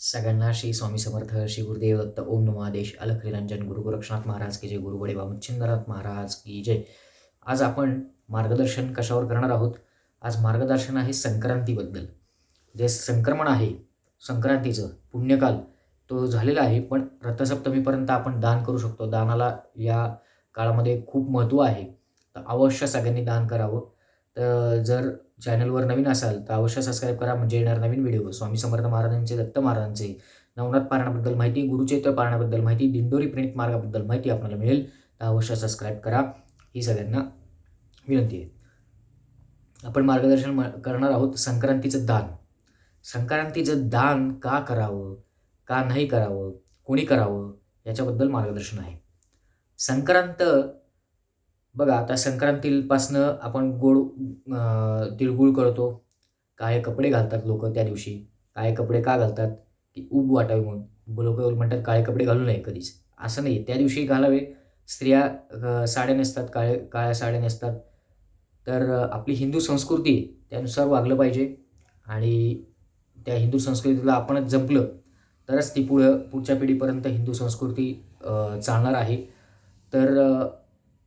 सगळ्यांना श्री स्वामी समर्थ, श्री गुरुदेव दत्त, ओम नमो आदेश, अलख निरंजन, गुरु गोरक्षनाथ महाराज की जय, गुरु बडे बाबा महाराज की जय. आज आपण मार्गदर्शन कशावर करणार आहोत? आज मार्गदर्शन आहे संक्रांतीबद्दल. जे संक्रमण आहे संक्रांतीचं पुण्यकाल तो झालेला आहे, पण रथसप्तमीपर्यंत आपण दान करू शकतो. दानाला या काळामध्ये खूप महत्त्व आहे, तर अवश्य सगळ्यांनी दान करावं. तर जर चॅनलवर नवीन असाल तर अवश्य सबस्क्राईब करा, म्हणजे येणार नवीन व्हिडिओ स्वामी समर्थ महाराजांचे, दत्त महाराजांचे, नवनाथ पारायणाबद्दल माहिती, गुरुचैत्र पारायणाबद्दल माहिती, दिंडोरी प्रणित मार्गाबद्दल माहिती आपल्याला मिळेल. तर अवश्य सबस्क्राईब करा, ही सगळ्यांना विनंती आहे. आपण मार्गदर्शन करणार आहोत संक्रांतीचं दान. संक्रांतीचं दान का करावं, का नाही करावं, कोणी करावं, याच्याबद्दल मार्गदर्शन आहे. संक्रांत बघा, आता संक्रांतीपासनं आपण गोड तिळगुळ करतो. काळे कपडे घालतात लोक त्या दिवशी. काळे कपडे का घालतात? की ऊब वाटावी म्हणून. लोक म्हणतात काळे कपडे घालू नये कधीच. असं नाही, त्या दिवशी घालावे. स्त्रिया साड्या नेसतात, काळ्या साड्या नेसतात. तर आपली हिंदू संस्कृती त्यानुसार वागलं पाहिजे, आणि त्या हिंदू संस्कृतीला आपणच जपलं तरच ती पुढच्या पिढीपर्यंत हिंदू संस्कृती चालणार आहे. तर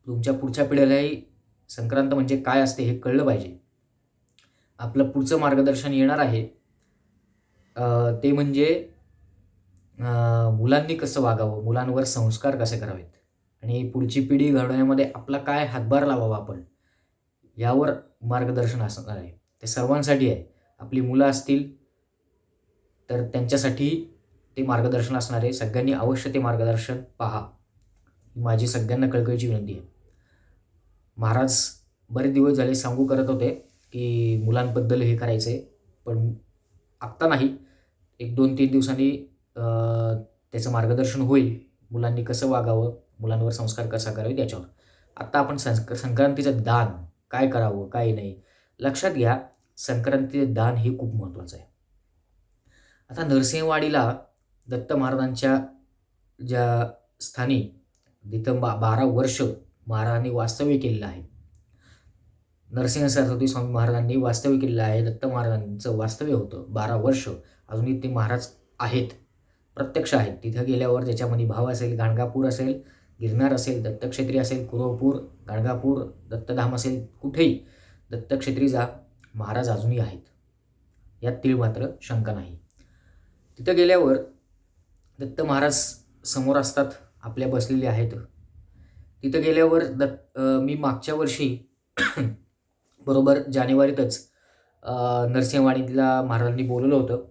तुमच्या पुढच्या पिढीलाही संक्रांत म्हणजे काय असते हे कळलं पाहिजे. आपलं पुढचं मार्गदर्शन येणार आहे ते म्हणजे मुलांनी कसं वागावं, मुलांवर संस्कार कसे करावेत, आणि पुढची पिढी घडवण्यामध्ये आपला काय हातभार लावावा आपण, यावर मार्गदर्शन असणार आहे. ते सर्वांसाठी आहे. आपली मुलं असतील तर त्यांच्यासाठी ते मार्गदर्शन असणार आहे. सगळ्यांनी अवश्य ते मार्गदर्शन पहा, माझी सगळ्यांना कळकळीची विनंती आहे. महाराज बरेच दिवस झाले सांगू करत होते की मुलांबद्दल हे करायचं आहे, पण आत्ता नाही, 1-2-3 दिवसांनी त्याचं मार्गदर्शन होईल. मुलांनी कसं वागावं, मुलांवर संस्कार कसा करावे त्याच्यावर. आत्ता आपण संक्रांतीचं दान काय करावं, काय नाही. लक्षात घ्या, संक्रांतीचं दान हे खूप महत्त्वाचं आहे. आता नरसिंहवाडीला दत्त महाराजांच्या ज्या स्थानी तिथं 12 वर्ष महाराजांनी वास्तव्य केलेलं आहे. नरसिंह सरस्वती स्वामी महाराजांनी वास्तव्य केलेलं आहे. दत्त महाराजांचं वास्तव्य होतं 12 वर्ष. अजूनही ते महाराज आहेत, प्रत्यक्ष आहेत. तिथं गेल्यावर त्याच्यामध्ये भाव असेल, गाणगापूर असेल, गिरनार असेल, दत्तक्षेत्री असेल, कुरवपूर, गाणगापूर, दत्तधाम असेल, कुठेही दत्तक्षेत्री जा, महाराज अजूनही आहेत. यात तीळ मात्र शंका नाही. तिथं गेल्यावर दत्त महाराज समोर असतात, आपल्या बसलेले आहेत. तिथं गेल्यावर मी मागच्या वर्षी बरोबर जानेवारीतच नरसिंहवाडीला महाराजांनी बोलवलं होतं.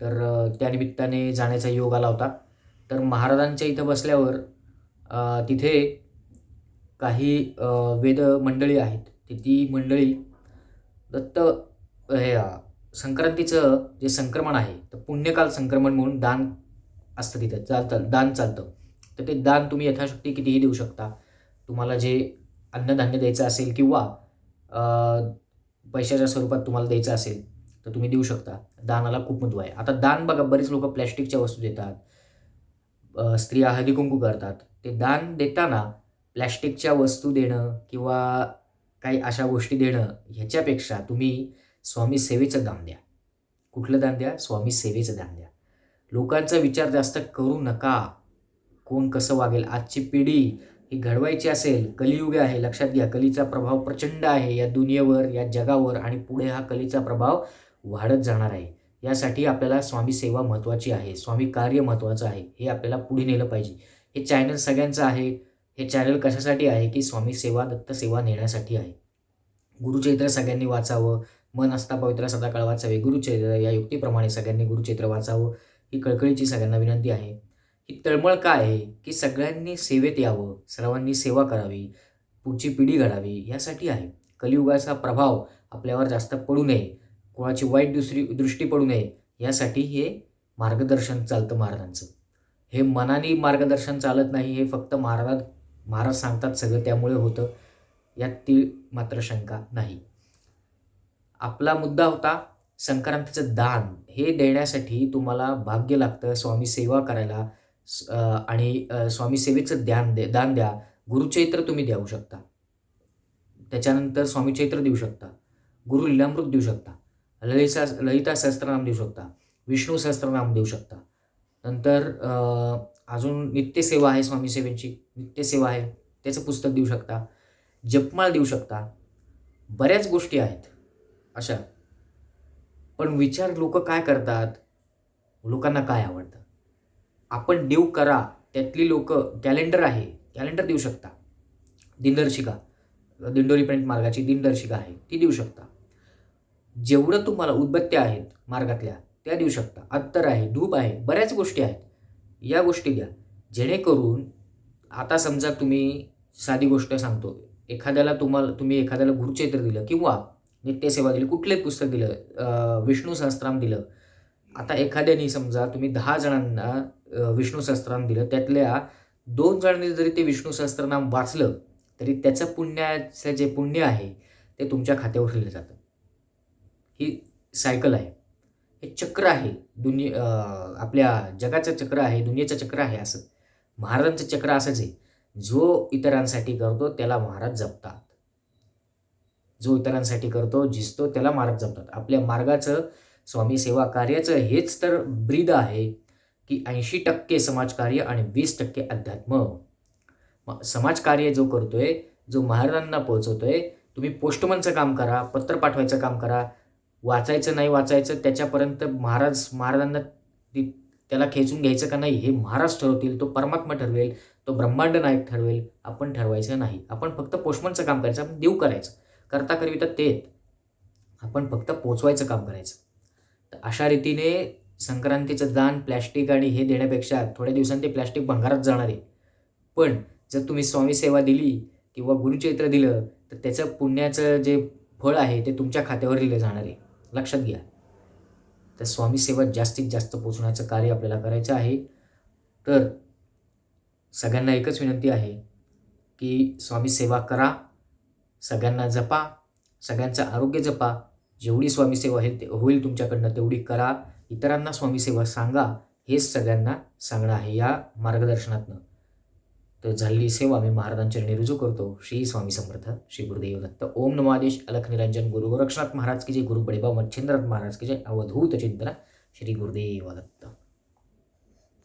तर त्यानिमित्ताने जाण्याचा योग आला होता. तर महाराजांच्या इथं बसल्यावर तिथे काही वेद मंडळी आहेत. ती मंडळी दत्त हे संक्रांतीचं जे संक्रमण आहे, तर पुण्यकाल संक्रमण म्हणून दान असतं तिथं, दान चालतं. तर ते दान तुम्ही यथाशक्ती कितीही देऊ शकता. तुम्हाला जे अन्नधान्य द्यायचं असेल किंवा पैशाच्या स्वरूपात तुम्हाला द्यायचं असेल तर तुम्ही देऊ शकता. दानाला खूप महत्त्व आहे. आता दान बघा, बरेच लोक प्लॅस्टिकच्या वस्तू देतात, स्त्रिया हळदी कुंकू करतात. ते दान देताना प्लॅस्टिकच्या वस्तू देणं किंवा काही अशा गोष्टी देणं, ह्याच्यापेक्षा तुम्ही स्वामी सेवेचं दान द्या. कुठलं दान द्या? स्वामी सेवेचं दान द्या. लोकांचा विचार जास्त करू नका, कोण कसं वागेल. आजची पिढी ही घडवायची असेल, कलियुग आहे, लक्षात घ्या. कलीचा प्रभाव प्रचंड आहे या दुनियेवर, या जगावर, आणि पुढे हा कलीचा प्रभाव वाढत जाणार आहे. यासाठी आपल्याला स्वामी सेवा महत्त्वाची आहे, स्वामी कार्य महत्त्वाचं आहे. हे आपल्याला पुढे नेलं पाहिजे. हे चॅनल सगळ्यांचं आहे. हे चॅनल कशासाठी आहे? की स्वामी सेवा, दत्त सेवा नेण्यासाठी आहे. गुरुचैत्र सगळ्यांनी वाचावं. मन असता पवित्र सदाकाळ वाचावे गुरुचैत्र. या युक्तीप्रमाणे सगळ्यांनी गुरुचैत्र वाचावं, ही कळकळीची सगळ्यांना विनंती आहे. ही तळमळ काय आहे? की सगळ्यांनी सेवेत यावं, सर्वांनी सेवा करावी, पुढची पिढी घडावी, यासाठी आहे. कलियुगाचा प्रभाव आपल्यावर जास्त पडू नये, कोणाची वाईट दृष्टी पडू नये, यासाठी हे मार्गदर्शन चालतं महाराजांचं. हे मनाने मार्गदर्शन चालत नाही, हे फक्त महाराज सांगतात सगळं, त्यामुळे होतं. यात ती मात्र शंका नाही. आपला मुद्दा होता संक्रांतीचं दान. हे देण्यासाठी तुम्हाला भाग्य लागतं, स्वामी सेवा करायला, आणि स्वामी सेवेचं दान द्या. गुरुचैत्र तुम्ही देऊ शकता, त्याच्यानंतर स्वामी चैत्र देऊ शकता, गुरु लीलामृत देऊ शकता, ललिता सहस्त्रनाम देऊ शकता, विष्णू सहस्त्रनाम देऊ शकता. नंतर अजून नित्यसेवा आहे, स्वामीसेवेची नित्यसेवा आहे, त्याचं पुस्तक देऊ शकता, जपमाळ देऊ शकता. बऱ्याच गोष्टी आहेत अशा. पण विचार लोक काय करतात, लोकांना काय आवडतं, आपण देव करा. त्यातली लोक कॅलेंडर आहे, कॅलेंडर देऊ शकता. दिनदर्शिका, दिंडोरीपर्यंत मार्गाची दिनदर्शिका आहे, ती देऊ शकता. जेवढं तुम्हाला उदबत्त्या आहेत मार्गातल्या त्या देऊ शकता. अत्तर आहे, धूप आहे, बऱ्याच गोष्टी आहेत. या गोष्टी द्या, जेणेकरून आता समजा तुम्ही साधी गोष्ट सांगतो, तुम्ही एखाद्याला गुरुचरित्र दिलं किंवा नित्यसेवा दिली, कुठलंही पुस्तक दिलं, विष्णू सहस्त्रनाम दिलं. आता एखाद्याने समजा तुम्ही 10 जणांना विष्णू सहस्त्रनाम दिलं, त्यातल्या 2 जणांनी जरी ते विष्णू सहस्त्रनाम वाचलं तरी त्याचं पुण्याचं जे पुण्य आहे ते तुमच्या खात्यावर दिलं जातं. ही सायकल आहे, हे चक्र आहे. आपल्या जगाचं चक्र आहे, दुनियेचं चक्र आहे. असं महाराजांचं चक्र असंच आहे. जो इतरांसाठी करतो त्याला महाराज जपतात. जो इतरांसाठी करतो, झिजतो त्याला महाराज जपतात. आपल्या मार्गाचं, स्वामी सेवा कार्याचं हेच तर ब्रीद आहे की 80% समाजकार्य आणि 20% अध्यात्म. समाजकार्य जो करतोय, जो महाराजांना पोहोचवतोय, तुम्ही पोस्टमनचं काम करा, पत्र पाठवायचं काम करा. वाचायचं नाही वाचायचं त्याच्यापर्यंत महाराजांना त्याला खेचून घ्यायचं का नाही हे महाराज ठरवतील. तो परमात्मा ठरवेल, तो ब्रह्मांड नायक ठरवेल. आपण ठरवायचं नाही. आपण फक्त पोस्टमनचं काम करायचं, आपण देव करायचं. करता करविता ते आपण फक्त पोचवायचं काम करायचं. तर अशा रीतीने संक्रांतीचं दान प्लॅस्टिक आणि हे देण्यापेक्षा थोड्या दिवसांनी ते प्लॅस्टिक भंगारात जाणार आहे. पण जर तुम्ही स्वामी सेवा दिली किंवा गुरुचरित्र दिलं तर त्याचं पुण्याचं जे फळ आहे ते तुमच्या खात्यावर दिलं जाणार आहे. लक्षात घ्या. तर स्वामी सेवा जास्तीत जास्त पोचवण्याचं कार्य आपल्याला करायचं आहे. तर सगळ्यांना एकच विनंती आहे की स्वामी सेवा करा, सगळ्यांना जपा, सगळ्यांचं आरोग्य जपा. जेवढी स्वामी सेवा होईल तुमच्याकडनं तेवढी करा. इतरांना स्वामी सेवा सांगा. हेच सगळ्यांना सांगणं आहे या मार्गदर्शनातनं. तर झालेली सेवा मी महाराजांच्या चरणी रुजू करतो. श्री स्वामी समर्थ, श्री गुरुदेव दत्त. ओम नमो आदेश अलख निरंजन. गुरु गोरक्षनाथ महाराज की जय. गुरु बडेबा मच्छिंद्रनाथ महाराज की जय. अवधूत चिंतन श्री गुरुदेव दत्त.